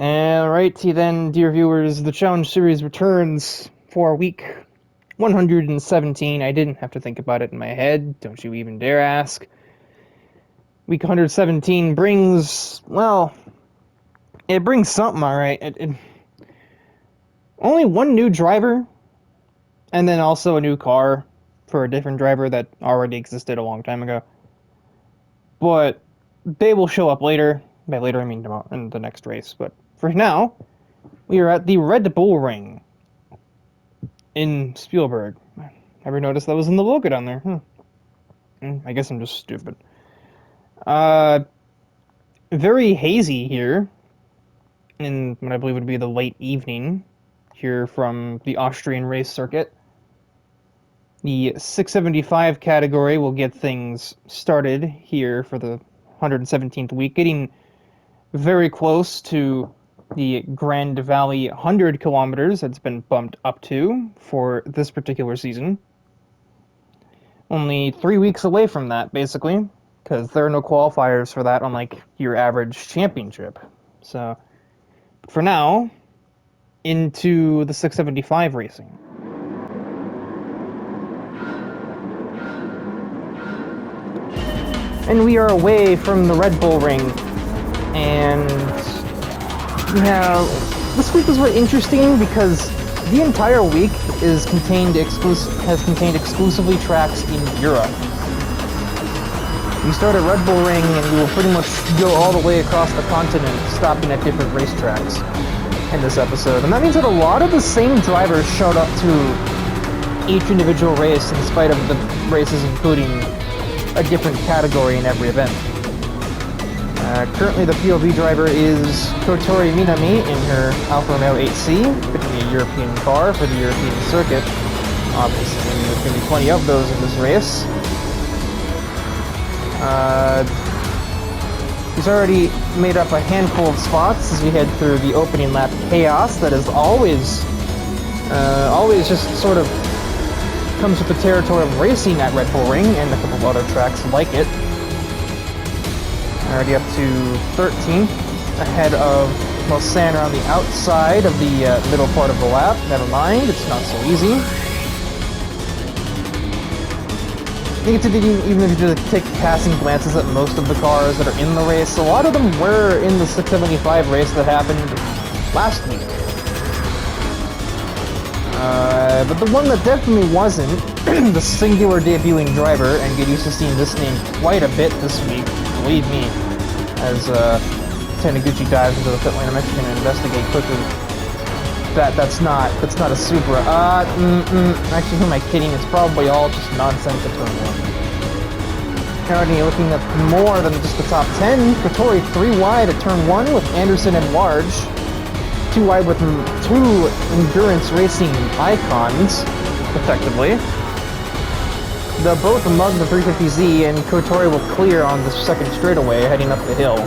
Alrighty then, dear viewers, the Challenge Series returns for week 117. I didn't have to think about it in my head, don't you even dare ask. Week 117 brings, well, it brings something, alright. Only one new driver, and then also a new car for a different driver that already existed a long time ago. But they will show up later. By later, I mean tomorrow, in the next race. But for now, we are at the Red Bull Ring in Spielberg. Never noticed that was in the logo down there. I guess I'm just stupid. Very hazy here in what I believe would be the late evening here from the Austrian race circuit. The 675 category will get things started here for the 117th week, getting very close to the Grand Valley 100 kilometers that's been bumped up to for this particular season. Only 3 weeks away from that, basically, because there are no qualifiers for that, unlike your average championship. So, for now, into the 675 racing. And we are away from the Red Bull Ring, and yeah, this week was very interesting because the entire week has contained exclusively tracks in Europe. We start at Red Bull Ring and we will pretty much go all the way across the continent, stopping at different racetracks in this episode. And that means that a lot of the same drivers showed up to each individual race in spite of the races including a different category in every event. Currently the POV driver is Kotori Minami in her Alfa Romeo 8C, fitting a European car for the European circuit. Obviously, there's going to be plenty of those in this race. He's already made up a handful of spots as we head through the opening lap chaos that is always just sort of comes with the territory of racing at Red Bull Ring and a couple of other tracks like it. Already up to 13th, ahead of Mulsanne on the outside of the middle part of the lap. Never mind, it's not so easy. I think even if you just take passing glances at most of the cars that are in the race, a lot of them were in the 675 race that happened last week. But the one that definitely wasn't, the singular debuting driver, and get used to seeing this name quite a bit this week, believe me, as Taniguchi dives into the pit lane. I'm actually going to investigate quickly. That's not a Supra. Actually, who am I kidding? It's probably all just nonsense at turn 1. Already looking at more than just the top 10. Kotori 3 wide at turn 1 with Anderson and Large. 2 wide with 2 endurance racing icons, effectively. They'll both mug the 350Z, and Kotori will clear on the second straightaway, heading up the hill.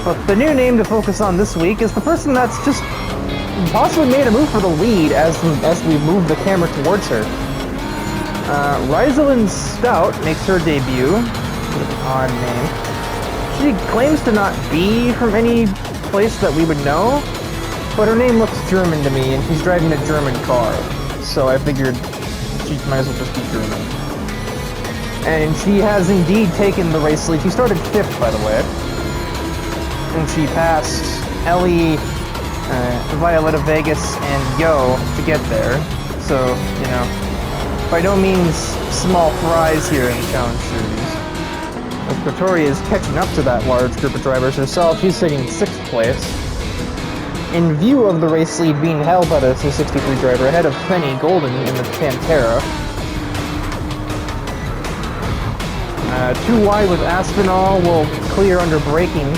But the new name to focus on this week is the person that's just possibly made a move for the lead as we move the camera towards her. Rysalind Stout makes her debut. Bit of an odd name. She claims to not be from any place that we would know, but her name looks German to me, and she's driving a German car. So I figured she might as well just be German. And she has indeed taken the race lead. She started 5th, by the way. And she passed Ellie, Violetta Vegas, and Yo to get there. So, you know, by no means small fries here in the Challenge Series. As Kotori is catching up to that large group of drivers herself, she's sitting 6th place. In view of the race lead being held by the C63 driver ahead of Penny Golden in the Pantera. 2 wide with Aspinall will clear under braking.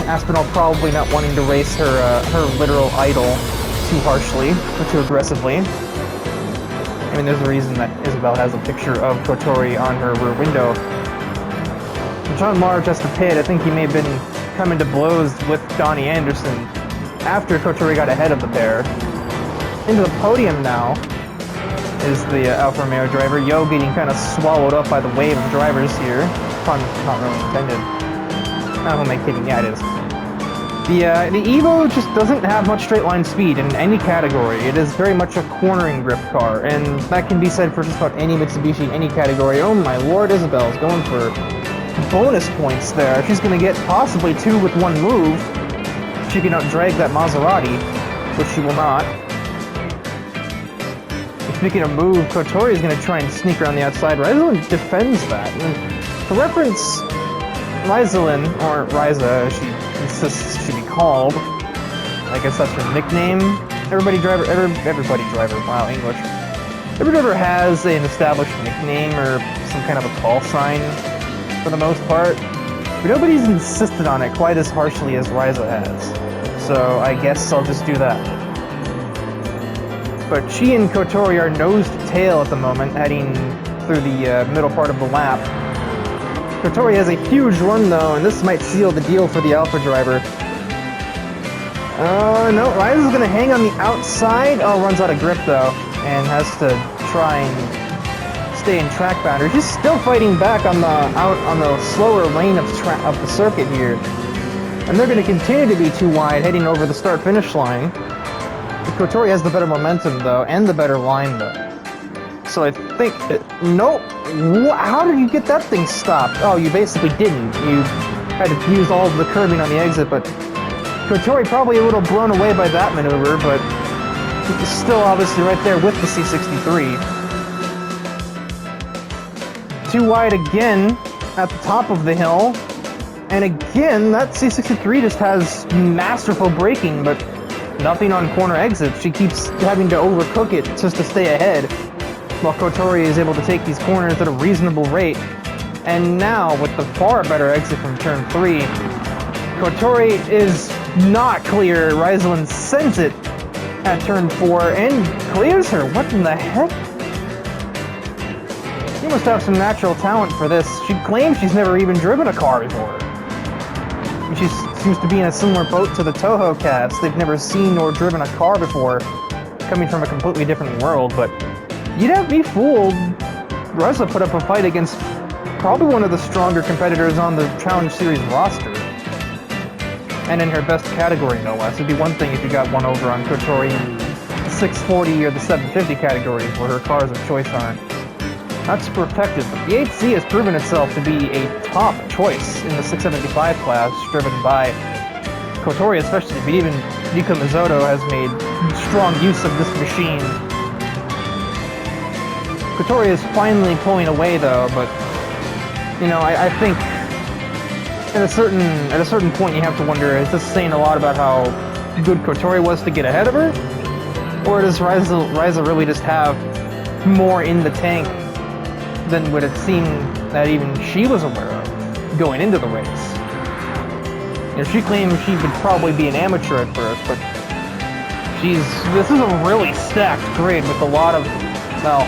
Aspinall probably not wanting to race her literal idol too harshly or too aggressively. I mean, there's a reason that Isabel has a picture of Kotori on her rear window. John Marge has to pit. I think he may have been coming to blows with Donnie Anderson after Kotori got ahead of the pair. Into the podium now is the Alfa Romeo driver. Yo getting kind of swallowed up by the wave of drivers here. Pun not really intended. Oh, who am I kidding? Yeah, it is. The Evo just doesn't have much straight line speed in any category. It is very much a cornering grip car, and that can be said for just about any Mitsubishi in any category. Oh my lord, Isabelle's going for bonus points there. She's going to get possibly 2 with 1 move. She can out-drag that Maserati, which she will not. And speaking of move, Kotori is going to try and sneak around the outside. Ryzelin defends that. And for reference, Ryzelin, or Ryza, as she insists she be called, I guess that's her nickname. Everybody driver, wow, English. Every driver has an established nickname or some kind of a call sign, for the most part. But nobody's insisted on it quite as harshly as Ryza has. So I guess I'll just do that. But she and Kotori are nose to tail at the moment, heading through the middle part of the lap. Kotori has a huge run though, and this might seal the deal for the Alpha driver. No, Ryza's gonna hang on the outside. Oh, runs out of grip though, and has to try and stay in track boundary. She's still fighting back on the slower lane of the circuit here, and they're gonna continue to be too wide, heading over the start-finish line. Kotori has the better momentum though, and the better line though. So I think... nope! How did you get that thing stopped? Oh, you basically didn't. You had to use all of the curbing on the exit, but... Kotori probably a little blown away by that maneuver, but... he's still obviously right there with the C63. Too wide again at the top of the hill. And again, that C63 just has masterful braking, but nothing on corner exits. She keeps having to overcook it just to stay ahead, while Kotori is able to take these corners at a reasonable rate. And now, with the far better exit from turn 3, Kotori is not clear. Ryzelin sends it at turn 4 and clears her. What in the heck? She must have some natural talent for this. She claims she's never even driven a car before. She seems to be in a similar boat to the Toho cast. They've never seen or driven a car before, coming from a completely different world, but you'd have me fooled. Ryza put up a fight against probably one of the stronger competitors on the Challenge Series roster. And in her best category, no less. It'd be one thing if you got one over on Kotori in the 640 or the 750 categories, where her cars of choice aren't. Not super effective, but the 8C has proven itself to be a top choice in the 675 class, driven by Kotori especially, but even Yuka Mizoto has made strong use of this machine. Kotori is finally pulling away though, but you know, I think at a certain point you have to wonder, is this saying a lot about how good Kotori was to get ahead of her? Or does Ryza really just have more in the tank than would it seem that even she was aware of going into the race? You know, she claims she would probably be an amateur at first, but this is a really stacked grid with a lot of, well,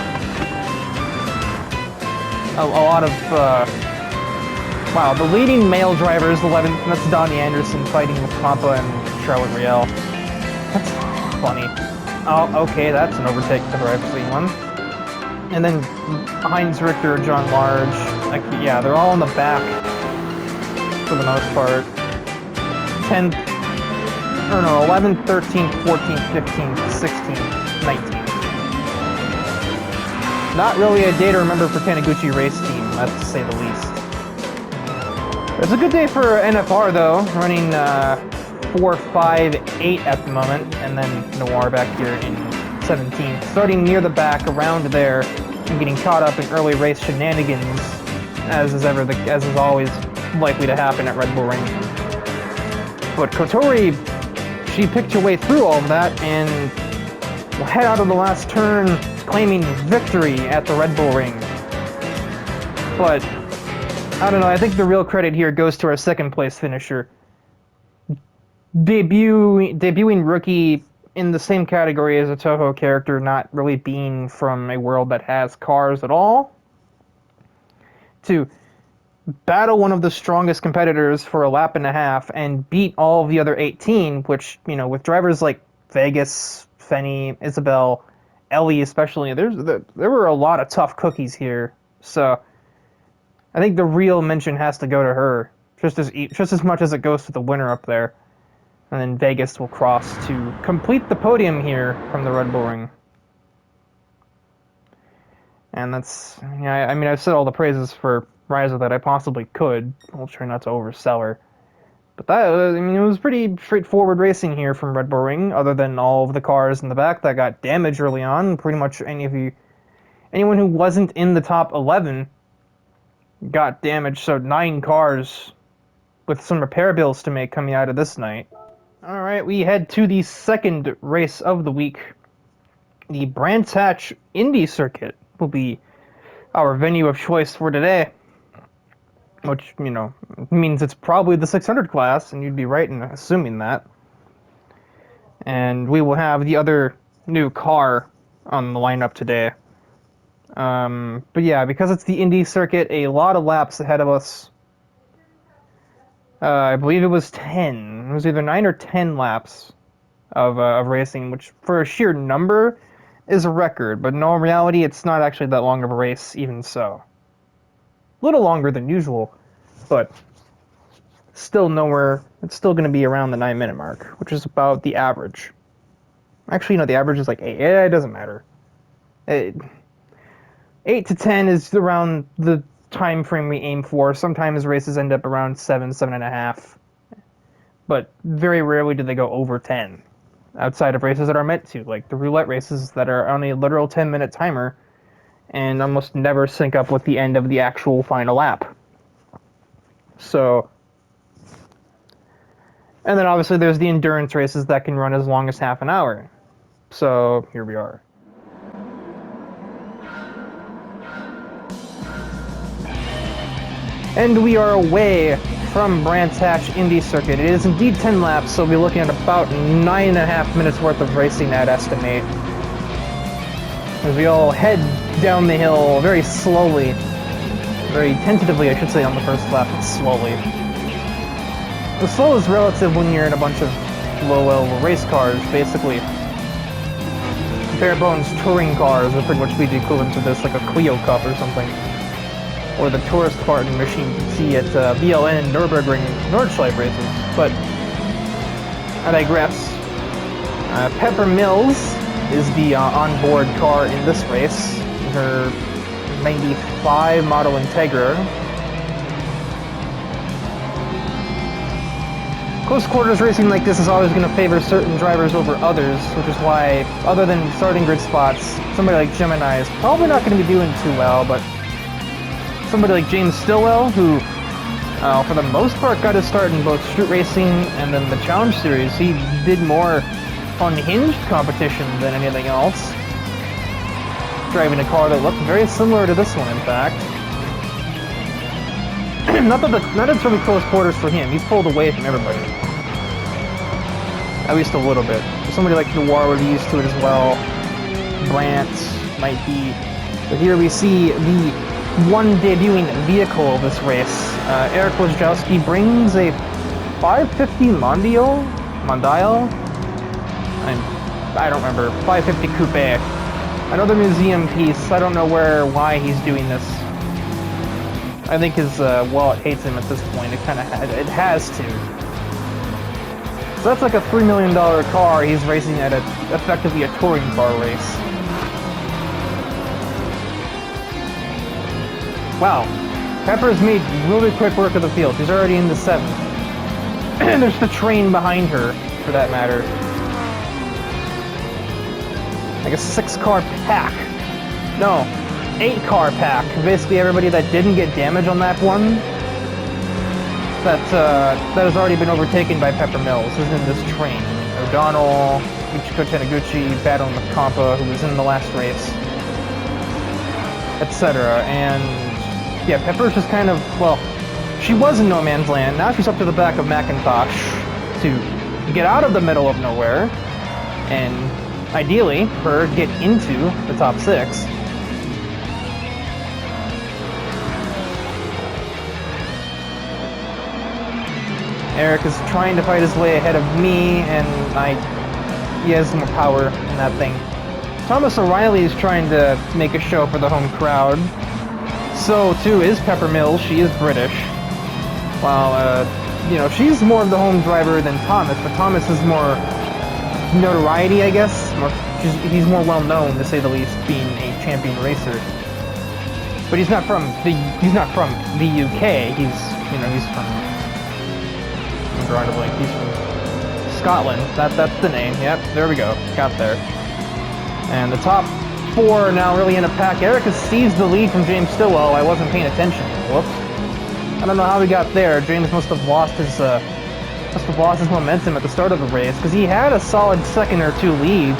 wow, the leading male driver is 11th, and that's Donnie Anderson fighting with Pampa and Charlotte Riel. That's funny. Oh, okay, that's an overtake for I've seen one. And then Heinz Richter, John Large, like, yeah, they're all in the back for the most part. 10th, or no, 11th, 13th, 14th, 15th, 16th, 19th. Not really a day to remember for Taniguchi Race Team, that's to say the least. It's a good day for NFR though, running 4, 5, 8 at the moment, and then Noir back here in 17th, starting near the back, around there, and getting caught up in early race shenanigans, as is always likely to happen at Red Bull Ring. But Kotori, she picked her way through all of that, and will head out of the last turn, claiming victory at the Red Bull Ring. But I don't know, I think the real credit here goes to our second place finisher. Debuting rookie in the same category as a Toho character, not really being from a world that has cars at all, to battle one of the strongest competitors for a lap and a half and beat all of the other 18, which, you know, with drivers like Vegas, Fenny, Isabelle, Ellie especially, there were a lot of tough cookies here. So I think the real mention has to go to her. just as much as it goes to the winner up there. And then Vegas will cross to complete the podium here from the Red Bull Ring. And that's, yeah, I mean, I've said all the praises for Raiza that I possibly could. I'll try not to oversell her. But that, I mean, it was pretty straightforward racing here from Red Bull Ring, other than all of the cars in the back that got damaged early on. Pretty much anyone who wasn't in the top 11 got damaged, so 9 cars with some repair bills to make coming out of this night. Alright, we head to the second race of the week. The Brands Hatch Indy Circuit will be our venue of choice for today. Which, you know, means it's probably the 600 class, and you'd be right in assuming that. And we will have the other new car on the lineup today. But yeah, because it's the Indy Circuit, a lot of laps ahead of us. I believe it was 10. It was either 9 or 10 laps of racing, which for a sheer number is a record. But no, in reality, it's not actually that long of a race, even so. A little longer than usual, but still nowhere. It's still going to be around the 9-minute mark, which is about the average. Actually, no, the average is like 8. It doesn't matter. 8 to 10 is around the time frame we aim for. Sometimes races end up around 7, 7.5. But very rarely do they go over 10. Outside of races that are meant to, like the roulette races that are on a literal 10-minute timer and almost never sync up with the end of the actual final lap. So, and then obviously there's the endurance races that can run as long as half an hour. So, here we are. And we are away from Brands Hatch Indy Circuit. It is indeed 10 laps, so we'll be looking at about 9.5 minutes worth of racing, I'd estimate. As we all head down the hill very slowly. Very tentatively, I should say, on the first lap, but slowly. The slow is relative when you're in a bunch of low-level race cars, basically. Bare bones touring cars would pretty much be the equivalent to this, like a Clio Cup or something. Or the Tourist Spartan machine you can see at VLN and Nürburgring Nordschleife races. But I digress. Pepper Mills is the onboard car in this race. Her 95 Model Integra. Close quarters racing like this is always going to favor certain drivers over others, which is why, other than starting grid spots, somebody like Gemini is probably not going to be doing too well, but somebody like James Stillwell, who for the most part got his start in both street racing and then the Challenge Series, he did more unhinged competition than anything else. Driving a car that looked very similar to this one, in fact. not that it's really close quarters for him. He's pulled away from everybody. At least a little bit. Somebody like Noir would be used to it as well. Brant might be. But here we see the one debuting vehicle of this race. Eric Wojciechowski brings a 550 Mondial? I don't remember. 550 Coupe. Another museum piece. I don't know why he's doing this. I think his wallet hates him at this point. It has to. So that's like a $3 million car he's racing at effectively a touring car race. Wow. Pepper's made really quick work of the field. She's already in the 7th. And there's the train behind her, for that matter. Like a 6-car pack. No, 8-car pack. Basically everybody that didn't get damage on that one, that has already been overtaken by Pepper Mills, is in this train. O'Donnell, Michiko Taniguchi, Battle Macampa, who was in the last race, etc. And yeah, Pepper's just kind of, well, she was in no man's land. Now she's up to the back of McIntosh to get out of the middle of nowhere and ideally her get into the top 6. Eric is trying to fight his way ahead of me, and he has more power in that thing. Thomas O'Reilly is trying to make a show for the home crowd. So too is Pepper Mills. She is British. While, you know, she's more of the home driver than Thomas, but Thomas is more notoriety, I guess. He's more well known, to say the least, being a champion racer. But he's not from the UK. He's from, I'm drawing a blank. He's from Scotland. That's the name. Yep, there we go. Got there. And the top four are now really in a pack. Erica seized the lead from James Stillwell. I wasn't paying attention. Whoops. I don't know how he got there. James must have lost his momentum at the start of the race, because he had a solid second or two lead.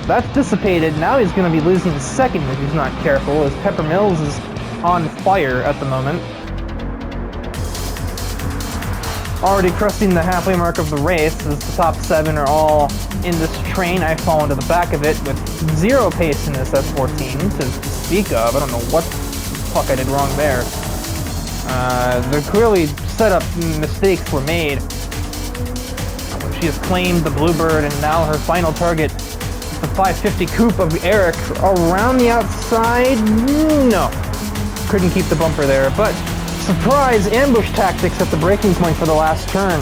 That's dissipated. Now he's going to be losing second if he's not careful, as Pepper Mills is on fire at the moment. Already cresting the halfway mark of the race, as the top seven are all in this train. I fall into the back of it with zero pace in this S14 to speak of. I don't know what the fuck I did wrong there. There clearly setup mistakes were made. She has claimed the Bluebird, and now her final target, the 550 coupe of Eric, around the outside. No, couldn't keep the bumper there, but surprise ambush tactics at the braking point for the last turn,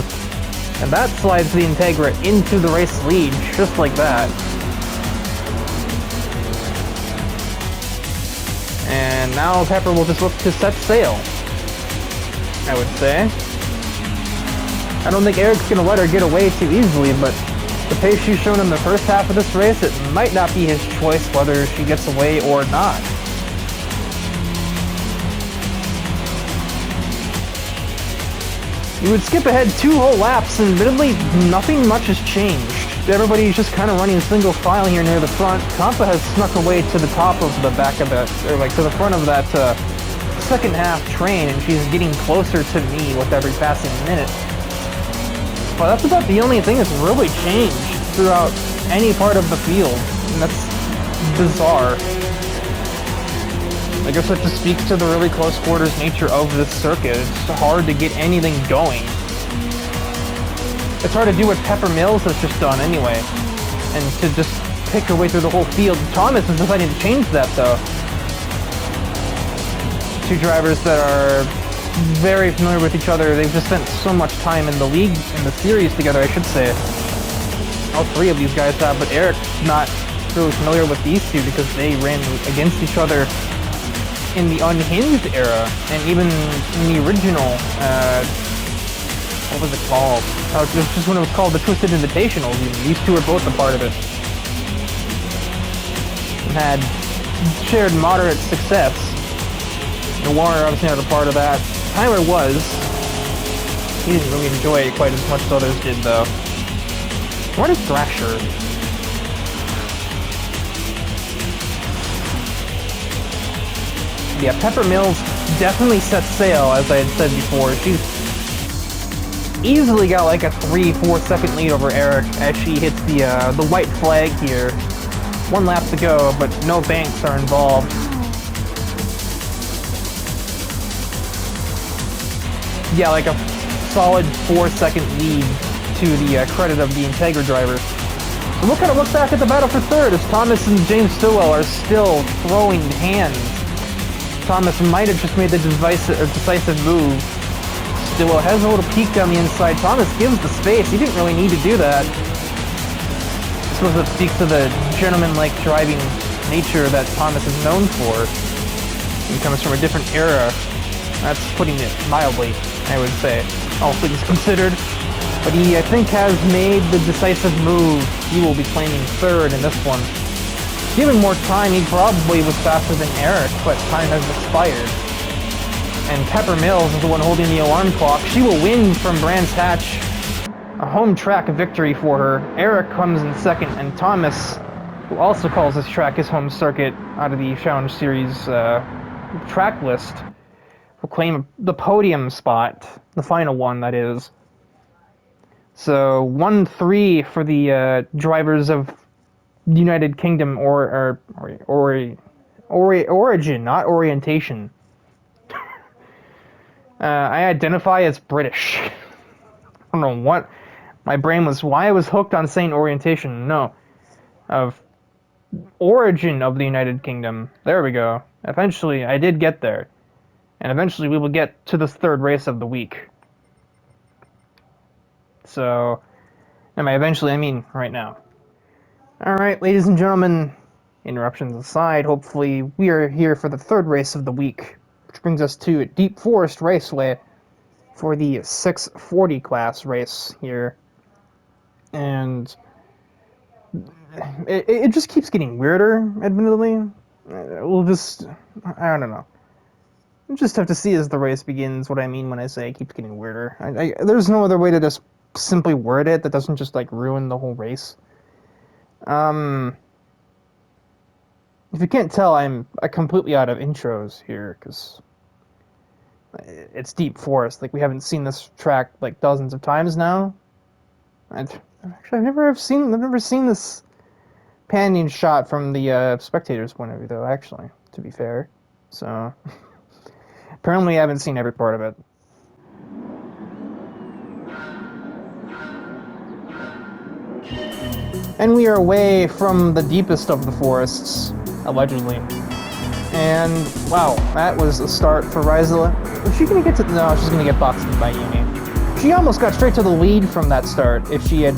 and that slides the Integra into the race lead, just like that. And now Pepper will just look to set sail, I would say. I don't think Eric's going to let her get away too easily, but the pace she's shown in the first half of this race, it might not be his choice whether she gets away or not. You would skip ahead 2 whole laps, and admittedly, nothing much has changed. Everybody's just kind of running single file here near the front. Kampa has snuck away to the top of the back of that, or like to the front of that second half train, and she's getting closer to me with every passing minute. But that's about the only thing that's really changed throughout any part of the field, and that's bizarre. I guess that just speaks to the really close quarters nature of this circuit. It's hard to get anything going. It's hard to do what Pepper Mills has just done anyway, and to just pick her way through the whole field. Thomas is deciding to change that, though. Two drivers that are very familiar with each other. They've just spent so much time in the league, in the series together, I should say. All three of these guys have, but Eric's not really familiar with these two because they ran against each other in the Unhinged era, and even in the original, what was it called? Oh, it was just when it was called the Twisted Invitational. These two were both a part of it. And had shared moderate success. And Warner obviously not a part of that. Tyler was. He didn't really enjoy it quite as much as others did, though. What is Thrasher? Yeah, Pepper Mills definitely set sail, as I had said before. She's easily got like a 3-4 second lead over Eric as she hits the white flag here. 1 lap to go, but no banks are involved. Yeah, like a solid 4-second lead to the credit of the Integra driver. So we'll kind of look back at the battle for third as Thomas and James Stillwell are still throwing hands. Thomas might have just made the decisive move. Stillwell has a little peek down the inside. Thomas gives the space. He didn't really need to do that. I suppose it speaks to the gentleman-like driving nature that Thomas is known for. He comes from a different era. That's putting it mildly, I would say, all things considered. But he, I think, has made the decisive move. He will be claiming third in this one. Given more time, he probably was faster than Eric, but time has expired. And Pepper Mills is the one holding the alarm clock. She will win from Brands Hatch. A home track victory for her. Eric comes in second, and Thomas, who also calls this track his home circuit out of the Challenge Series track list, will claim the podium spot. The final one, that is. So 1-3 for the drivers of United Kingdom origin, not orientation. I identify as British. I don't know what my brain was. Why I was hooked on saying orientation. No, of origin of the United Kingdom. There we go. Eventually, I did get there, and eventually we will get to this third race of the week. So, and by eventually, I mean right now. Alright, ladies and gentlemen, interruptions aside, hopefully we are here for the third race of the week, which brings us to Deep Forest Raceway for the 640 class race here. And it just keeps getting weirder, admittedly. We'll just, I don't know. We'll just have to see as the race begins what I mean when I say it keeps getting weirder. There's no other way to just simply word it that doesn't just like ruin the whole race. If you can't tell, I'm completely out of intros here, because it's Deep Forest. Like, we haven't seen this track, like, dozens of times now. Actually, I've never seen this panning shot from the spectator's point of view, though, actually, to be fair. So, apparently I haven't seen every part of it. And we are away from the deepest of the forests, allegedly. And, wow, that was a start for Raiza. Is she gonna get to... No, she's gonna get boxed in by Uni. She almost got straight to the lead from that start. If she had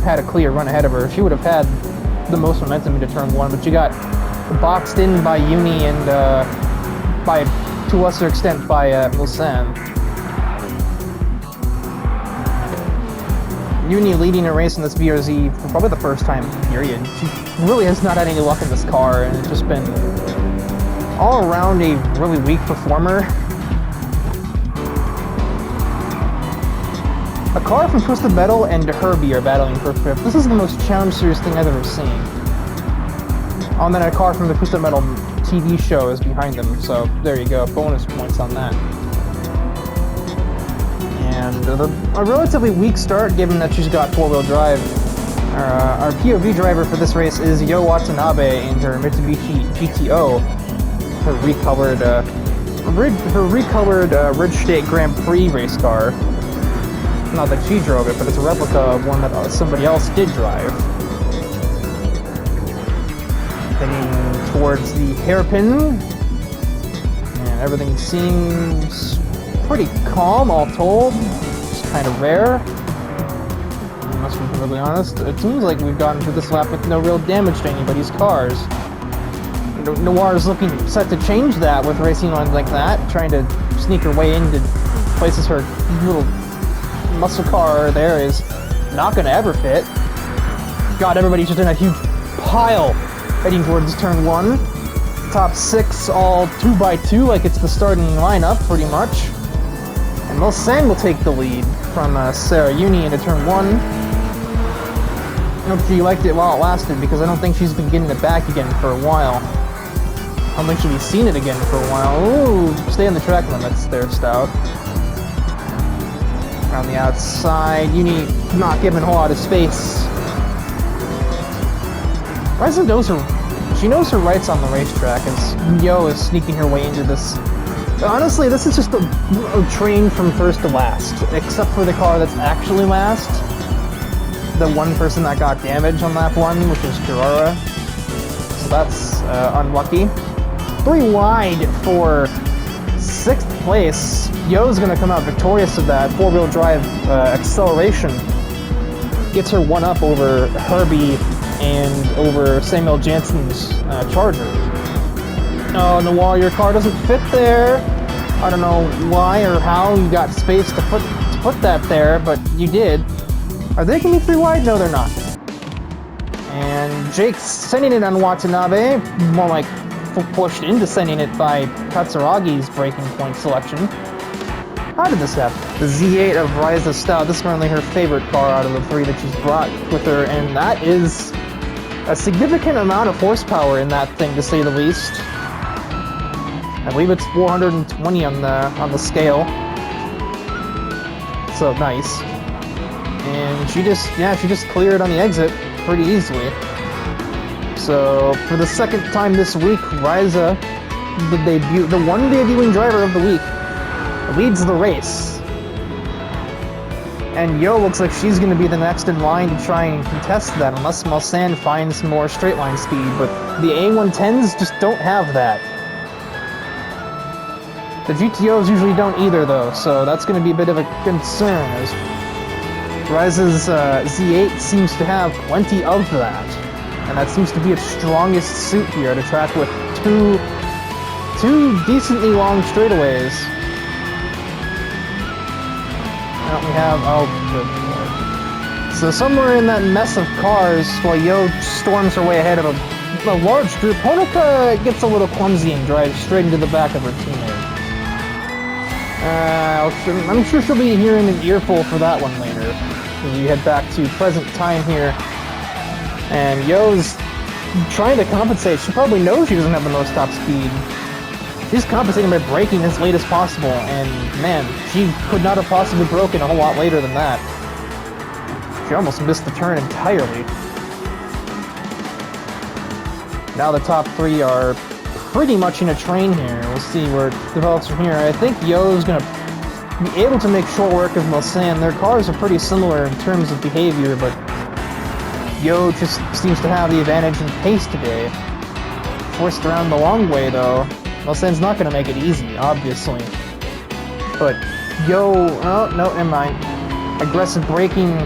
had a clear run ahead of her, she would have had the most momentum into turn one, but she got boxed in by Uni and, by, to a lesser extent, by, Mulsanne. Uni leading a race in this BRZ for probably the first time, period. She really has not had any luck in this car, and it's just been all around a really weak performer. A car from Twisted Metal and Herbie are battling for fifth. This is the most challenge serious thing I've ever seen. Oh, and then a car from the Twisted Metal TV show is behind them, so there you go, bonus points on that. And a relatively weak start, given that she's got four-wheel drive. Our POV driver for this race is Yo Watanabe in her Mitsubishi GTO, her recolored Ridge State Grand Prix race car. Not that she drove it, but it's a replica of one that somebody else did drive. Heading towards the hairpin, and everything seems pretty calm, all told. Just kind of rare. I must be perfectly honest. It seems like we've gotten through this lap with no real damage to anybody's cars. Noir is looking set to change that with racing lines like that, trying to sneak her way into places her little muscle car there is not going to ever fit. God, everybody's just in a huge pile heading towards turn one. Top six, all 2x2, like it's the starting lineup, pretty much. And Mulsanne will take the lead from Sarah Uni into turn one. I hope she liked it while it lasted, because I don't think she's been getting it back again for a while. I don't think she'll be seeing it again for a while. Ooh, stay on the track limits there, Stout. Around the outside, Uni not giving a whole lot of space. Raiza knows her rights on the racetrack, as Yo is sneaking her way into this. Honestly, this is just a train from first to last, except for the car that's actually last. The one person that got damage on lap one, which is Gerara. So that's unlucky. 3 wide for 6th place. Yo's gonna come out victorious of that. 4-wheel drive acceleration gets her one up over Herbie and over Samuel Jansen's Charger. Oh, Noir, your car doesn't fit there. I don't know why or how you got space to put that there, but you did. Are they gonna be 3 wide? No, they're not. And Jake's sending it on Watanabe, more like pushed into sending it by Katsuragi's braking point selection. How did this happen? The Z8 of Raiza Stout. This is currently her favorite car out of the 3 that she's brought with her, and that is a significant amount of horsepower in that thing, to say the least. I believe it's 420 on the scale. So nice. And she just cleared on the exit pretty easily. So for the second time this week, Raiza, the one debuting driver of the week, leads the race. And Yo looks like she's going to be the next in line to try and contest that, unless Mulsanne finds more straight line speed, but the A110s just don't have that. The GTOs usually don't either, though, so that's going to be a bit of a concern. As Rise's Z8 seems to have plenty of that. And that seems to be its strongest suit here, to track with two decently long straightaways. And we have, oh, good lord. So somewhere in that mess of cars, while Yo storms her way ahead of a large group, Honoka gets a little clumsy and drives straight into the back of her teammate. I'm sure she'll be hearing an earful for that one later. As we head back to present time here. And Yo's trying to compensate. She probably knows she doesn't have the most top speed. She's compensating by braking as late as possible, and man, she could not have possibly broken a whole lot later than that. She almost missed the turn entirely. Now the top three are pretty much in a train here. We'll see where it develops from here. I think Yo's going to be able to make short work of Mulsanne. Their cars are pretty similar in terms of behavior, but Yo just seems to have the advantage in pace today. Forced around the long way, though. Mulsanne's not going to make it easy, obviously. But Yo... oh, no, never mind. Aggressive braking,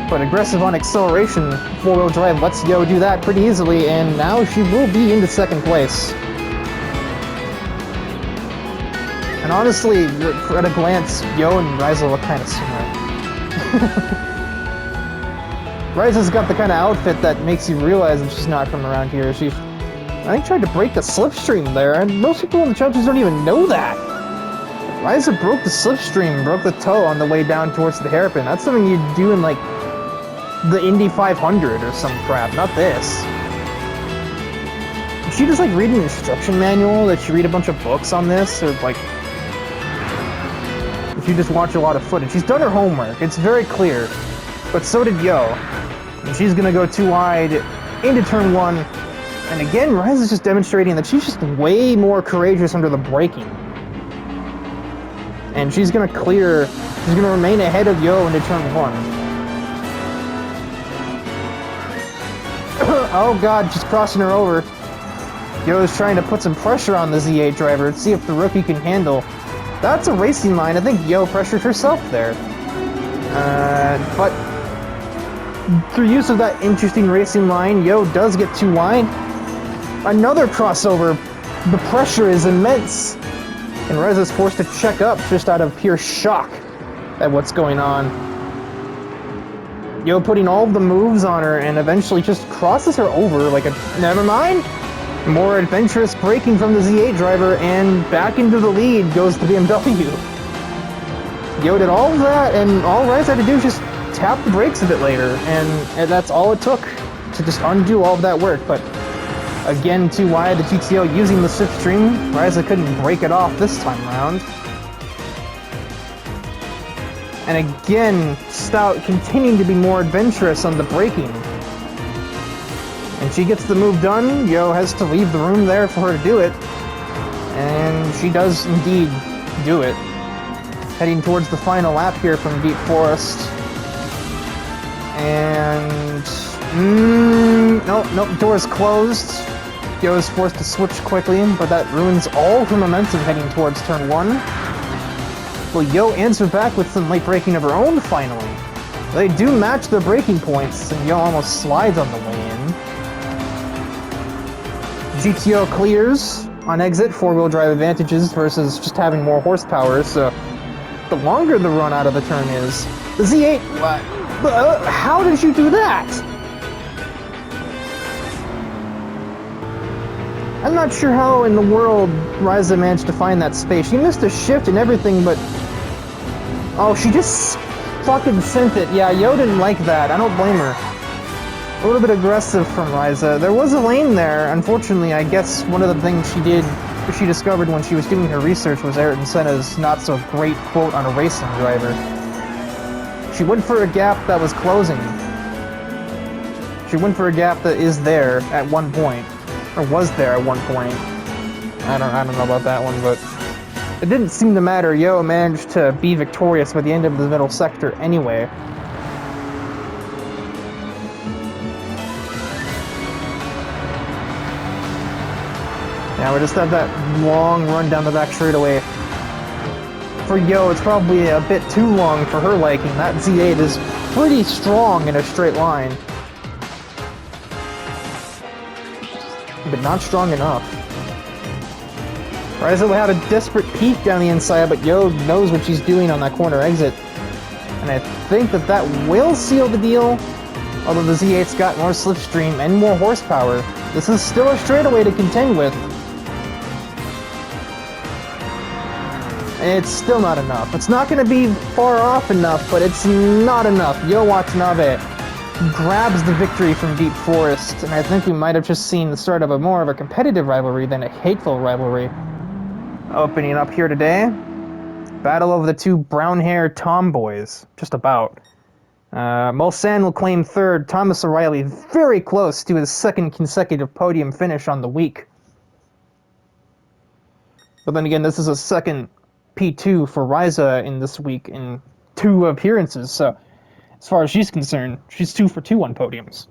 but aggressive on acceleration. Four-wheel drive lets Yo do that pretty easily, and now she will be into second place. And honestly, at a glance, Yo and Risa look kind of similar. Risa's got the kind of outfit that makes you realize that she's not from around here. She, I think, tried to break the slipstream there, and most people in the chapters don't even know that. Risa broke the slipstream, broke the toe on the way down towards the hairpin. That's something you'd do in, like, the Indy 500 or some crap, not this. Did she just, like, read an instruction manual? Did she read a bunch of books on this? Or, like, did she just watch a lot of footage? She's done her homework. It's very clear. But so did Yo. And she's gonna go too wide into turn one. And again, Risa's just demonstrating that she's just way more courageous under the braking. And she's gonna remain ahead of Yo into turn one. Oh god, she's crossing her over. Yo's trying to put some pressure on the Z8 driver to see if the rookie can handle. That's a racing line. I think Yo pressured herself there. But through use of that interesting racing line, Yo does get too wide. Another crossover. The pressure is immense. And Risa's forced to check up just out of pure shock at what's going on. Yo putting all of the moves on her and eventually just crosses her over like a... never mind! More adventurous braking from the Z8 driver, and back into the lead goes the BMW. Yo did all of that, and all Risa had to do was just tap the brakes a bit later, and that's all it took to just undo all of that work. But again, too wide, the GTO using the slipstream. Risa couldn't break it off this time around. And again, Stout continuing to be more adventurous on the braking. And she gets the move done. Yo has to leave the room there for her to do it. And she does indeed do it. Heading towards the final lap here from Deep Forest. And... nope, door's closed. Yo is forced to switch quickly, but that ruins all her momentum heading towards turn one. Well, Yo answered back with some late braking of her own, finally. They do match their braking points, and Yo almost slides on the way in. GTO clears on exit, four-wheel drive advantages versus just having more horsepower, so the longer the run out of the turn is. The Z8, how did you do that? I'm not sure how in the world Risa managed to find that space. She missed a shift and everything, but... oh, she just fucking sent it. Yeah, Yo didn't like that. I don't blame her. A little bit aggressive from Risa. There was a lane there. Unfortunately, I guess one of the things she discovered when she was doing her research was Ayrton Senna's not-so-great quote on a racing driver. She went for a gap that was closing. She went for a gap that is there at one point. Or was there at one point. I don't know about that one, but it didn't seem to matter. Yo managed to be victorious by the end of the middle sector anyway. Now we just have that long run down the back straightaway. for Yo, it's probably a bit too long for her liking. That Z8 is pretty strong in a straight line. But not strong enough. Ryza will have a desperate peek down the inside, but Yo knows what she's doing on that corner exit. And I think that will seal the deal. Although the Z8's got more slipstream and more horsepower, this is still a straightaway to contend with. It's still not enough. It's not going to be far off enough, but it's not enough. Yo Watanabe grabs the victory from Deep Forest, and I think we might have just seen the start of a more of a competitive rivalry than a hateful rivalry. Opening up here today, battle of the two brown-haired tomboys, just about. Mulsanne will claim third, Thomas O'Reilly very close to his second consecutive podium finish on the week. But then again, this is a second P2 for Ryza in this week in 2 appearances, so as far as she's concerned, she's 2 for 2 on podiums.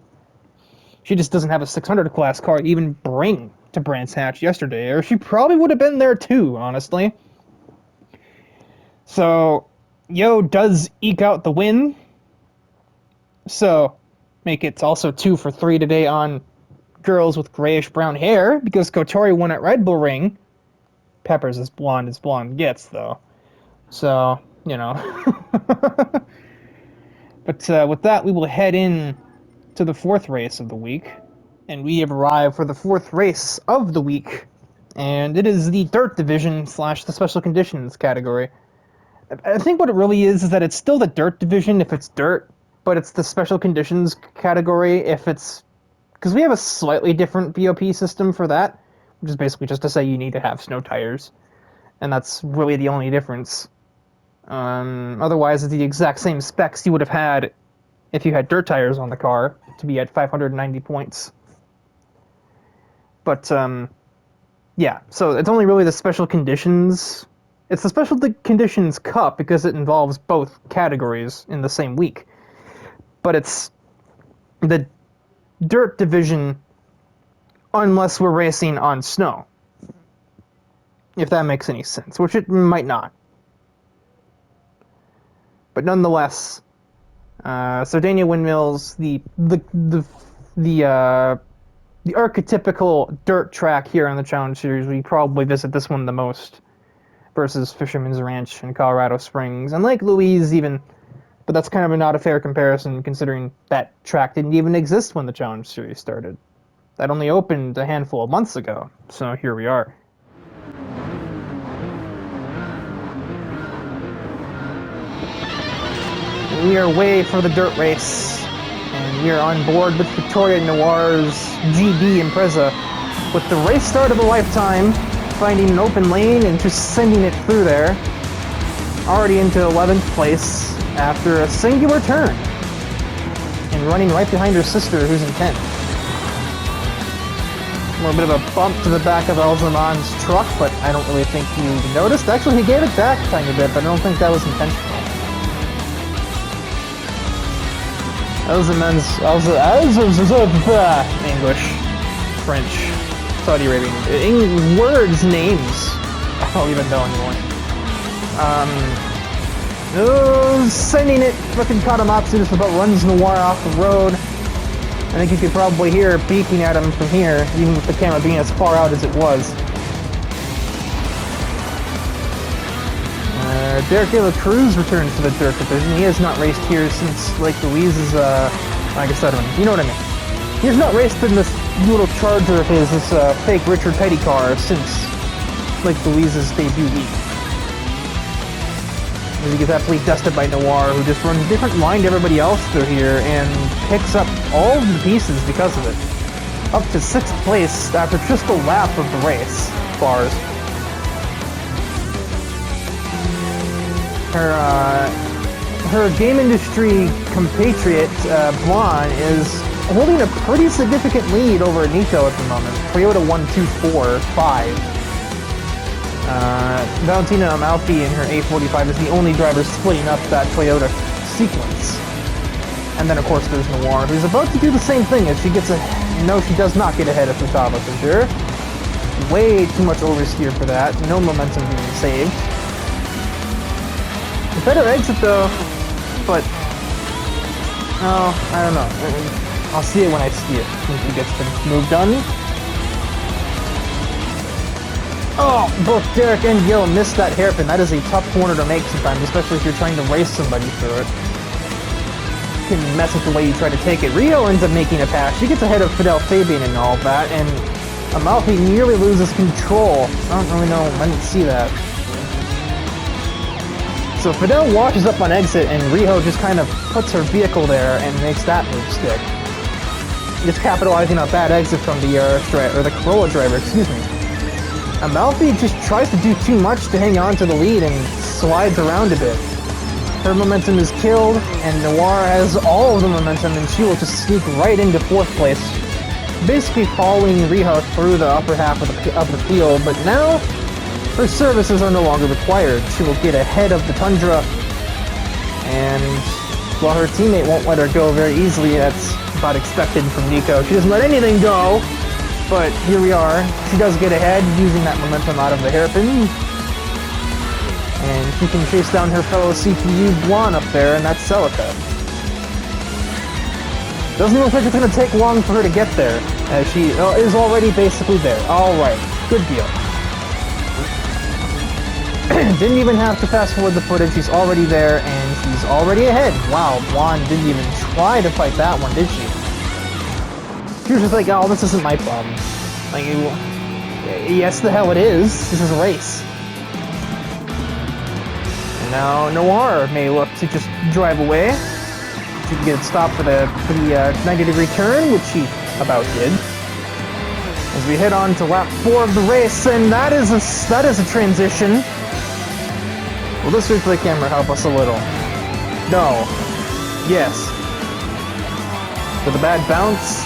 She just doesn't have a 600 class car to even bring to Brands Hatch yesterday, or she probably would have been there too, honestly. So, Yo does eke out the win, so make it also 2 for 3 today on girls with grayish brown hair, because Kotori won at Red Bull Ring. Pepper's as blonde gets, though. So, you know. But with that, we will head in to the 4th race of the week. And we have arrived for the 4th race of the week. And it is the Dirt Division / the Special Conditions category. I think what it really is that it's still the Dirt Division if it's dirt, but it's the Special Conditions category if it's... Because we have a slightly different VOP system for that, which is basically just to say you need to have snow tires. And that's really the only difference. Otherwise, it's the exact same specs you would have had if you had dirt tires on the car to be at 590 points. But, yeah, so it's only really the Special Conditions. It's the Special Conditions Cup because it involves both categories in the same week. But it's the Dirt Division unless we're racing on snow. If that makes any sense, which it might not. But nonetheless, Sardinia Windmills, the archetypical dirt track here on the Challenge Series, we probably visit this one the most, versus Fisherman's Ranch in Colorado Springs, and Lake Louise even, but that's kind of not a fair comparison considering that track didn't even exist when the Challenge Series started. That only opened a handful of months ago, so here we are. We are away for the dirt race, and we are on board with Victoria Noir's GD Impreza, with the race start of a lifetime, finding an open lane and just sending it through there, already into 11th place after a singular turn, and running right behind her sister, who's in 10th. A little bit of a bump to the back of Elzamon's truck, but I don't really think you noticed. Actually, he gave it back a tiny bit, but I don't think that was intentional. Elzamon's English, French, Saudi Arabian, words, names. I don't even know anymore. Sending it, fucking Katamatsu just about runs Noir off the road. I think you could probably hear her peeking at him from here, even with the camera being as far out as it was. Derek De La Cruz returns to the Dirt Division. He has not raced here since Lake Louise's, I guess I don't know. You know what I mean. He has not raced in this little Charger of his, this fake Richard Petty car since Lake Louise's debut week. He gets absolutely dusted by Noir, who just runs a different line to everybody else through here and picks up all of the pieces because of it. Up to 6th place after just a lap of the race, bars. Her game industry compatriot, Blonde, is holding a pretty significant lead over Nico at the moment. Toyota 1-2-4-5. Valentina Amalfi in her A45 is the only driver splitting up that Toyota sequence. And then of course there's Noir, who's about to do the same thing as she gets no, she does not get ahead of Futaba for sure. Way too much oversteer for that, no momentum being saved. better exit though, but oh, I don't know. I'll see it when I see it. Once he gets the move done. Oh, both Derek and Gil missed that hairpin. That is a tough corner to make sometimes, especially if you're trying to race somebody through it. Can mess with the way you try to take it. Rio ends up making a pass. She gets ahead of Fidel Fabian and all that, and Amalfi nearly loses control. I don't really know. I didn't see that. So Fidel washes up on exit, and Riho just kind of puts her vehicle there and makes that move stick. Just capitalizing on bad exit from the the Corolla driver, excuse me. Amalfi just tries to do too much to hang on to the lead and slides around a bit. Her momentum is killed, and Noir has all of the momentum, and she will just sneak right into 4th place, basically following Riho through the upper half of the field. But now, her services are no longer required. She will get ahead of the Tundra, and while her teammate won't let her go very easily, that's about expected from Nico. She doesn't let anything go, but here we are. She does get ahead using that momentum out of the hairpin, and she can chase down her fellow CPU Blonde up there, and that's Celica. Doesn't look like it's going to take long for her to get there, as she is already basically there. Alright, good deal. Didn't even have to fast forward the footage, she's already there, and she's already ahead. Wow, Blonde didn't even try to fight that one, did she? She was just like, oh, this isn't my problem. Like, yes, the hell it is. This is a race. And now Noir may look to just drive away. She can get stopped for the 90-degree turn, which she about did. As we head on to lap 4 of the race, and that is a transition. Will this replay camera help us a little? No. Yes. With a bad bounce?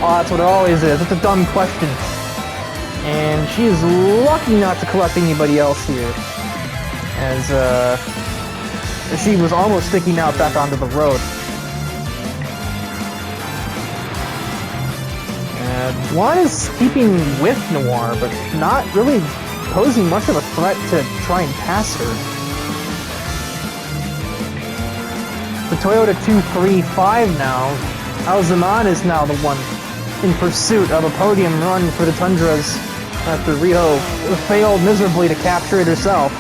Oh, that's what it always is. It's a dumb question. And she is lucky not to collect anybody else here, as she was almost sticking out back onto the road. And Juan is keeping with Noir, but not really posing much of a threat to try and pass her. The Toyota 235 now. Alzaman is now the one in pursuit of a podium run for the Tundras after Riho failed miserably to capture it herself.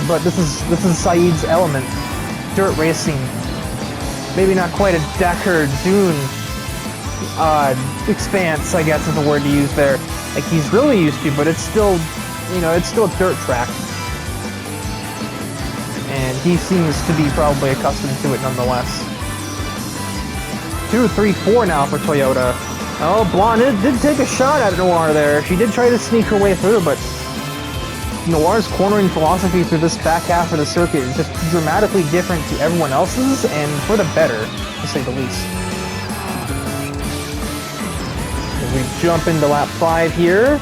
But this is Saeed's element. Dirt racing. Maybe not quite a Dakar Dune expanse, I guess is the word to use there. Like he's really used to, but it's still, it's still a dirt track. And he seems to be probably accustomed to it nonetheless. 2, 3, 4 now for Toyota. Oh, Blonde did take a shot at Noir there. She did try to sneak her way through, but Noir's cornering philosophy through this back half of the circuit is just dramatically different to everyone else's, and for the better, to say the least. As we jump into lap 5 here.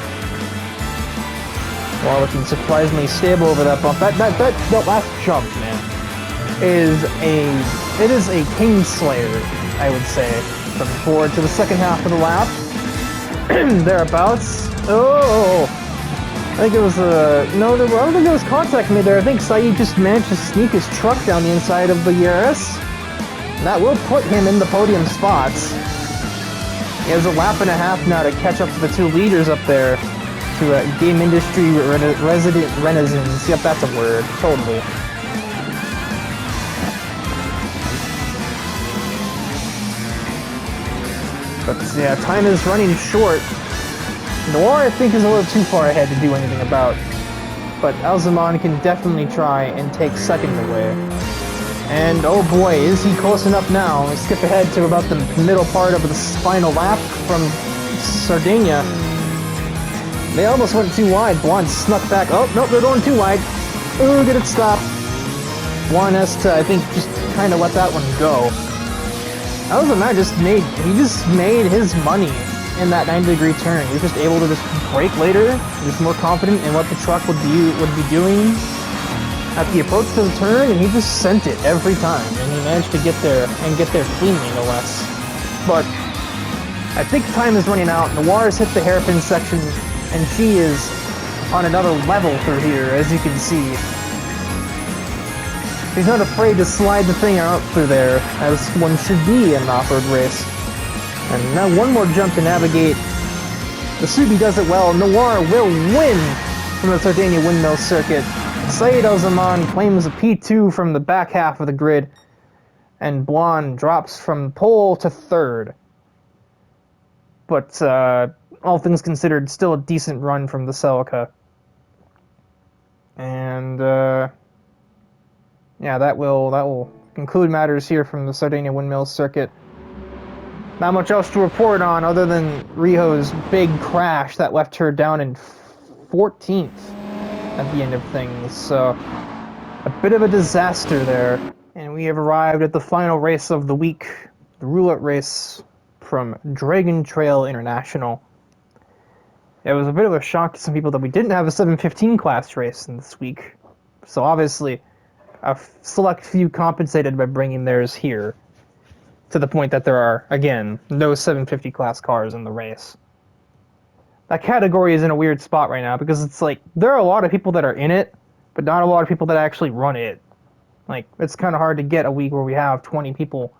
While looking surprisingly stable over that bump. That last jump, man, is a Kingslayer, I would say, from forward to the second half of the lap. Thereabouts. Oh, I think it was no, I don't think there was contact made there. I think Saeed just managed to sneak his truck down the inside of the Yaris. And that will put him in the podium spots. He has a lap and a half now to catch up to the 2 leaders up there. To game industry resident renaissance. Yep, that's a word. Totally. But yeah, time is running short. Noir, I think, is a little too far ahead to do anything about. But Alzaman can definitely try and take second away. And oh boy, is he close enough now. We skip ahead to about the middle part of the final lap from Sardinia. They almost went too wide. Blonde snuck back. Oh, nope, they're going too wide. Ooh, get it stopped. Blonde has to, I think, just kind of let that one go. Alzaman just made his money in that 90-degree turn. He was just able to just brake later. He was more confident in what the truck would be doing at the approach to the turn, and he just sent it every time. And he managed to get there cleanly, no less. But I think time is running out. Noir's hit the hairpin section, and she is on another level through here, as you can see. He's not afraid to slide the thing out through there, as one should be in an off-road race. And now one more jump to navigate. The Subi does it well. Noir will win from the Sardinia Windmill Circuit. Saeed El-Zaman claims a P2 from the back half of the grid, and Blonde drops from pole to third. But all things considered, still a decent run from the Celica. And yeah, that will conclude matters here from the Sardinia Windmill Circuit. Not much else to report on other than Riho's big crash that left her down in 14th at the end of things. So a bit of a disaster there. And we have arrived at the final race of the week, the roulette race from Dragon Trail International. It was a bit of a shock to some people that we didn't have a 715 class race in this week. So obviously, a select few compensated by bringing theirs here, to the point that there are, again, no 750 class cars in the race. That category is in a weird spot right now, because it's like, there are a lot of people that are in it, but not a lot of people that actually run it. Like, it's kind of hard to get a week where we have 20 people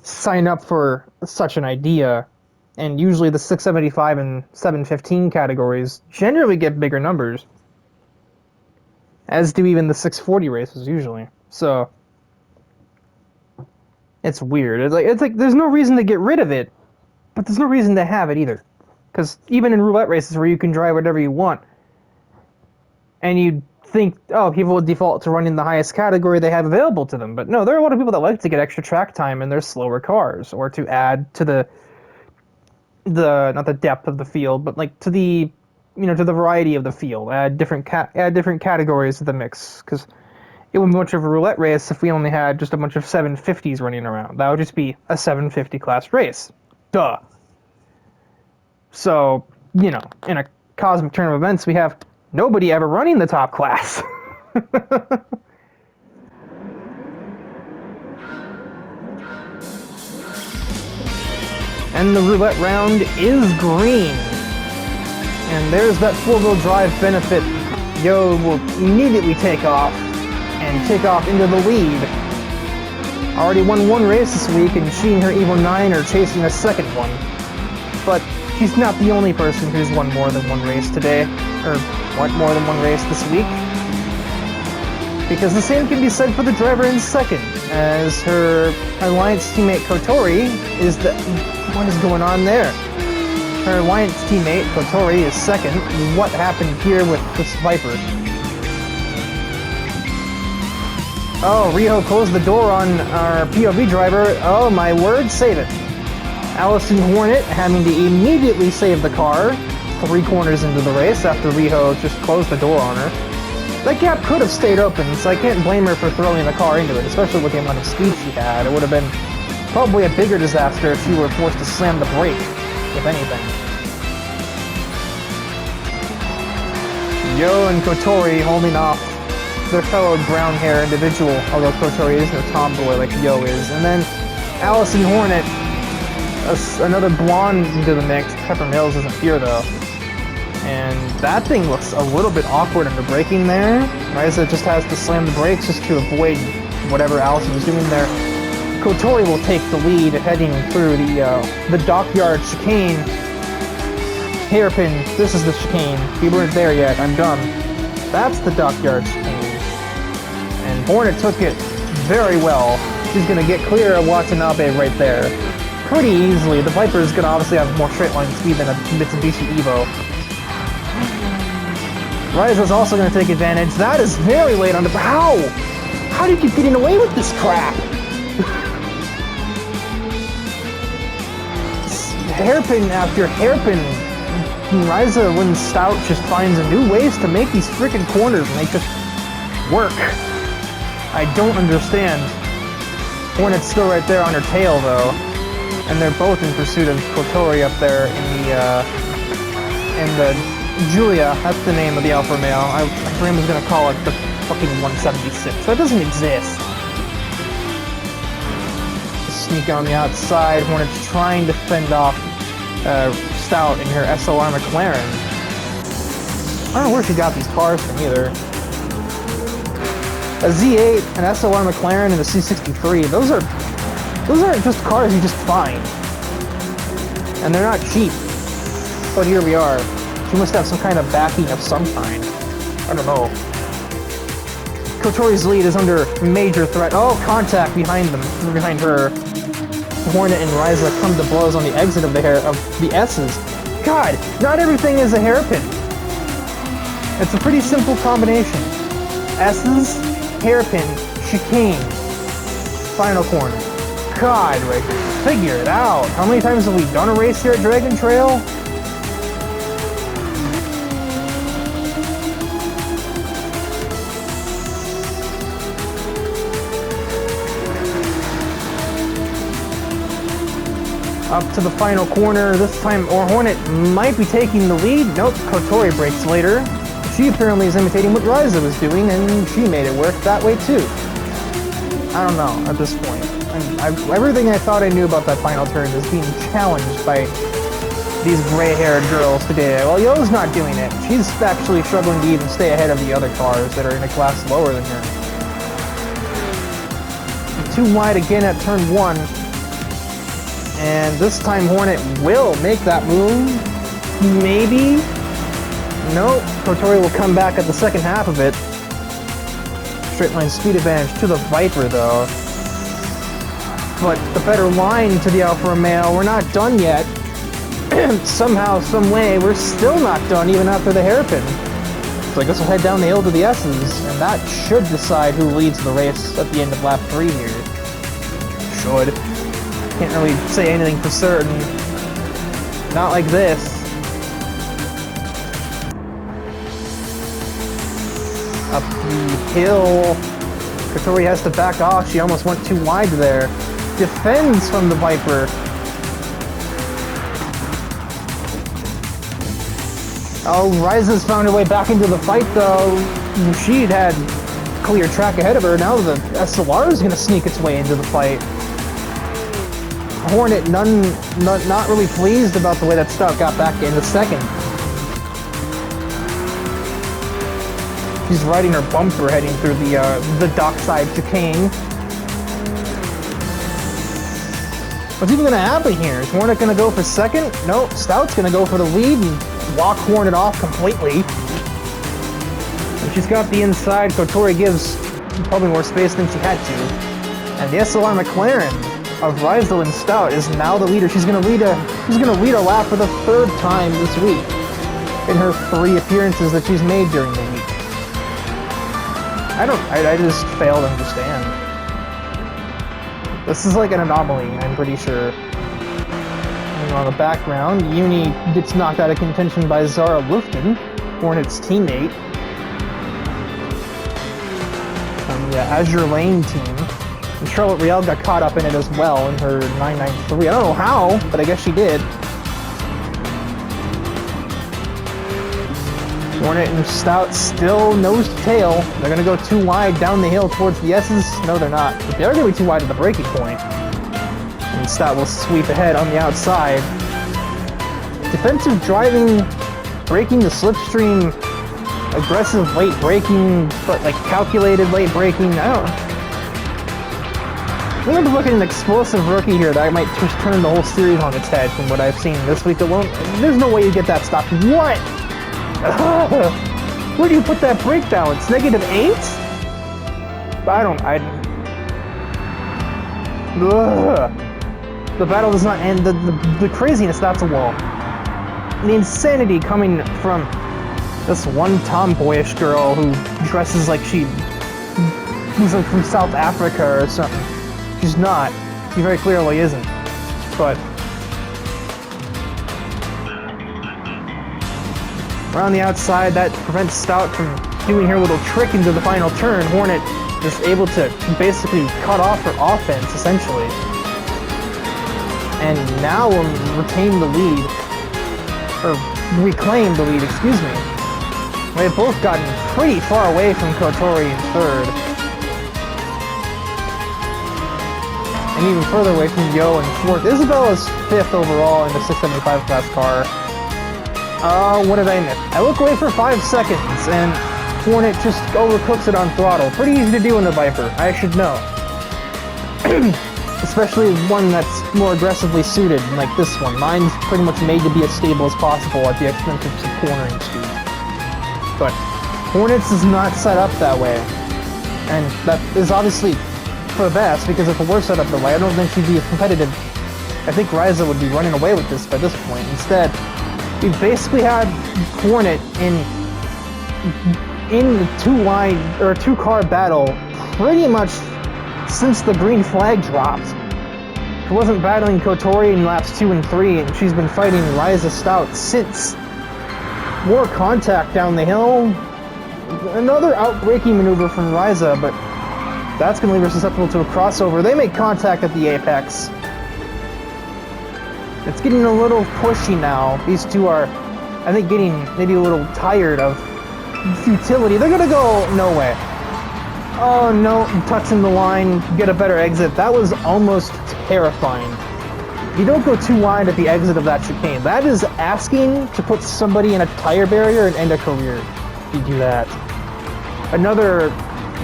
sign up for such an idea, and usually the 675 and 715 categories generally get bigger numbers, as do even the 640 races usually. So it's weird. It's like there's no reason to get rid of it, but there's no reason to have it either, because even in roulette races where you can drive whatever you want, and you think, oh, people would default to running the highest category they have available to them. But no, there are a lot of people that like to get extra track time in their slower cars, or to add to the not the depth of the field, but like to the, you know, to the variety of the field. Add different categories to the mix, because it wouldn't be much of a roulette race if we only had just a bunch of 750s running around. That would just be a 750 class race. Duh. So, you know, in a cosmic turn of events, we have nobody ever running the top class. And the roulette round is green. And there's that four-wheel drive benefit. Yo will immediately take off, and take off into the lead. Already won one race this week, and she and her Evo 9 are chasing a second one. But she's not the only person who's won more than one race today, or won more than one race this week. Because the same can be said for the driver in second, as her Alliance teammate Kotori is the... What is going on there? Her Alliance teammate Kotori is second. What happened here with this Viper? Oh, Riho closed the door on our POV driver. Oh my word, save it. Allison Hornet having to immediately save the car 3 corners into the race after Riho just closed the door on her. That gap could have stayed open, so I can't blame her for throwing the car into it, especially with the amount of speed she had. It would have been probably a bigger disaster if she were forced to slam the brake, if anything. Yo and Kotori holding off their fellow brown hair individual, although Kotori is no tomboy like Yo is. And then Allison Hornet, another blonde into the mix. Pepper Mills isn't here though. And that thing looks a little bit awkward under braking there. Ryza just has to slam the brakes just to avoid whatever Allison was doing there. Kotori will take the lead heading through the dockyard chicane. Hairpin, this is the chicane. We weren't there yet, I'm dumb. That's the dockyard chicane. And Hornet took it very well. She's gonna get clear of Watanabe right there pretty easily. The Viper is gonna obviously have more straight line speed than a Mitsubishi Evo. Ryza's also gonna take advantage. That is very late on the... How? How do you keep getting away with this crap? Hairpin after hairpin. Ryza, when stout, just finds a new ways to make these freaking corners, and they just work. I don't understand. Hornet's still right there on her tail, though, and they're both in pursuit of Kotori up there in the Julia. That's the name of the Alfa Romeo. I was gonna call it the fucking 176. That doesn't exist. Sneak on the outside. Hornet's trying to fend off Stout in her SLR McLaren. I don't know where she got these cars from either. A Z8, an SLR McLaren, and a C63. Those aren't just cars you just find. And they're not cheap. But here we are. She must have some kind of backing of some kind. I don't know. Kotori's lead is under major threat. Oh, contact behind her. Hornet and Ryza come to blows on the exit of the S's. God, not everything is a hairpin. It's a pretty simple combination. S's, hairpin, chicane, final corner. God, Raker, figure it out. How many times have we done a race here at Dragon Trail? Up to the final corner. This time, Hornet might be taking the lead. Nope, Kotori breaks later. She apparently is imitating what Ryza was doing, and she made it work that way too. I don't know at this point. Everything I thought I knew about that final turn is being challenged by these gray-haired girls today. Well, Yo's not doing it. She's actually struggling to even stay ahead of the other cars that are in a class lower than her. Too wide again at turn 1. And this time Hornet will make that move. Maybe? Nope. Kotori will come back at the second half of it. Straight line speed advantage to the Viper though. But the better line to the Alfa Romeo. We're not done yet. Somehow, some way, we're still not done even after the hairpin. So I guess we'll head down the hill to the S's, and that should decide who leads the race at the end of lap 3 here. Should. Can't really say anything for certain. Not like this. Up the hill. Kotori has to back off. She almost went too wide there. Defends from the Viper. Oh, Ryza's found her way back into the fight though. She'd had clear track ahead of her. Now the SLR is going to sneak its way into the fight. Hornet, not really pleased about the way that Stout got back into second. She's riding her bumper heading through the dockside chicane. What's even going to happen here? Is Hornet going to go for second? Nope, Stout's going to go for the lead and walk Hornet off completely. And she's got the inside. Kotori gives probably more space than she had to. And the SLR McLaren of Ryza and Stout is now the leader. She's going to lead a lap for the 3rd time this week in her 3 appearances that she's made during the week. I just fail to understand. This is like an anomaly, I'm pretty sure. And on the background, Uni gets knocked out of contention by Zara Lufton, Hornet's teammate. From the Azure Lane team. And Charlotte Riel got caught up in it as well in her 993. I don't know how, but I guess she did. Hornet and Stout still nose to tail. They're going to go too wide down the hill towards the S's. No, they're not. But they're going to be too wide at the braking point. And Stout will sweep ahead on the outside. Defensive driving, braking the slipstream, aggressive late braking, but like calculated late braking. I'm going to look at an explosive rookie here that might just turn the whole series on its head from what I've seen this week alone. There's no way you get that stopped. What? Where do you put that brake balance? -8? The battle does not end. The craziness, that's a wall. The insanity coming from this one tomboyish girl who dresses like she's like from South Africa or something. She's not. She very clearly isn't. But around the outside, that prevents Stout from doing her little trick into the final turn. Hornet is able to basically cut off her offense, essentially. And now will retain the lead. Or reclaim the lead, excuse me. They've both gotten pretty far away from Kotori in 3rd. And even further away from Yo in 4th. Isabella's 5th overall in the 675 class car. Oh, what did I miss? I look away for 5 seconds, and Hornet just overcooks it on throttle. Pretty easy to do in the Viper, I should know. Especially one that's more aggressively suited, like this one. Mine's pretty much made to be as stable as possible at the expense of some cornering speed. But Hornets is not set up that way. And that is obviously for the best, because if it were set up that way, I don't think she'd be as competitive. I think Ryza would be running away with this by this point. Instead, we basically had Hornet in the two-car battle pretty much since the green flag dropped. She wasn't battling Kotori in laps 2 and 3, and she's been fighting Ryza Stout since. More contact down the hill. Another outbraking maneuver from Ryza, but that's going to leave her susceptible to a crossover. They make contact at the apex. It's getting a little pushy now. These two are, I think, getting maybe a little tired of futility. They're going to go, no way. Oh no, touching the line, get a better exit. That was almost terrifying. You don't go too wide at the exit of that chicane. That is asking to put somebody in a tire barrier and end a career. You do that. Another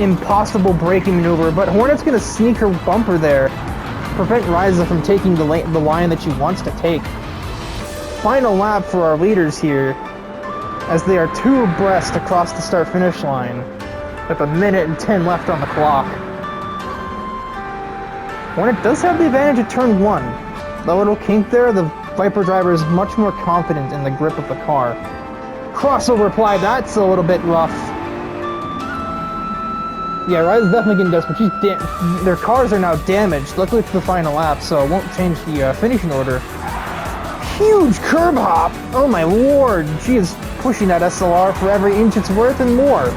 impossible braking maneuver, but Hornet's going to sneak her bumper there, prevent Ryza from taking the line that she wants to take. Final lap for our leaders here, as they are 2 abreast across the start-finish line, with 1 minute and 10 left on the clock. Hornet does have the advantage of turn 1. The little kink there, the Viper driver is much more confident in the grip of the car. Crossover applied, that's a little bit rough. Yeah, Ryza's definitely getting dust, but their cars are now damaged. Luckily it's the final lap, so it won't change the finishing order. Huge curb hop! Oh my lord, she is pushing that SLR for every inch it's worth and more.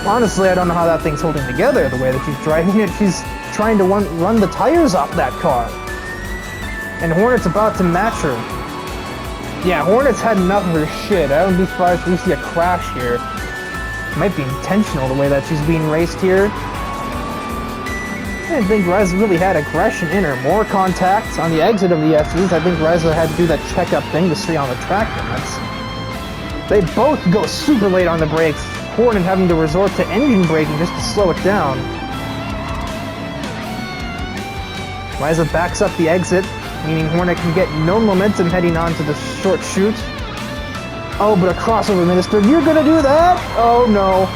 Honestly, I don't know how that thing's holding together the way that she's driving it. She's trying to run the tires off that car. And Hornet's about to match her. Yeah, Hornet's had enough of her shit. I wouldn't be surprised if we see a crash here. It might be intentional the way that she's being raced here. I didn't think Ryza really had aggression in her. More contact on the exit of the S's. I think Ryza had to do that checkup thing to stay on the track limits. They both go super late on the brakes. Hornet having to resort to engine braking just to slow it down. Ryza backs up the exit, meaning Hornet can get no momentum heading on to the short chute. Oh, but a crossover, Minister. You're gonna do that? Oh no.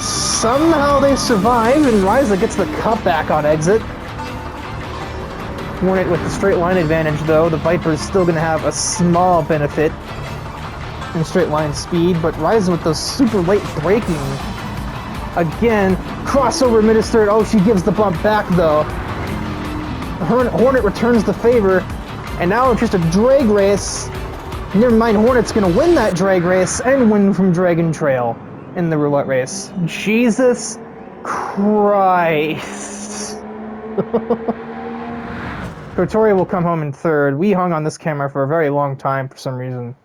Somehow they survive, and Ryza gets the cutback on exit. Hornet with the straight line advantage, though. The Viper is still gonna have a small benefit in straight line speed, but Ryza with those super late braking. Again, crossover administered. Oh, she gives the bump back, though. Hornet returns the favor, and now it's just a drag race. Never mind, Hornet's gonna win that drag race and win from Dragon Trail in the roulette race. Jesus Christ. Kotori will come home in 3rd. We hung on this camera for a very long time for some reason.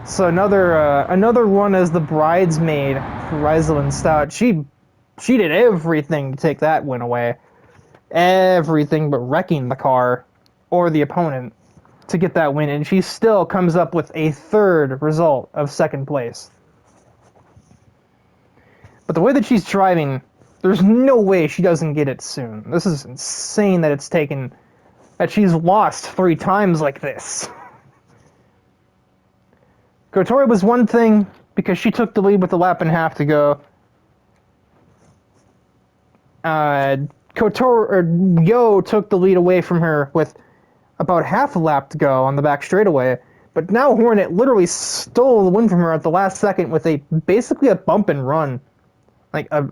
So another one as the bridesmaid for Ryza Stout. She did everything to take that win away. Everything but wrecking the car or the opponent to get that win, and she still comes up with a 3rd result of 2nd place. But the way that she's driving, there's no way she doesn't get it soon. This is insane that that she's lost 3 times like this. Kotori was one thing because she took the lead with a lap and a half to go. Yo took the lead away from her with about half a lap to go on the back straightaway, but now Hornet literally stole the win from her at the last second with basically a bump and run. Like a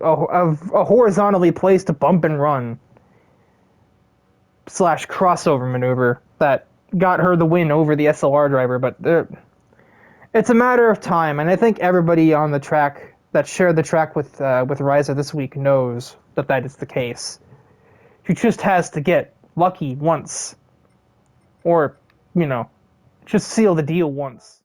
horizontally placed bump and run / crossover maneuver that got her the win over the SLR driver, but it's a matter of time, and I think everybody on the track that shared the track with Ryza this week knows that is the case. She just has to get lucky once. Or, just seal the deal once.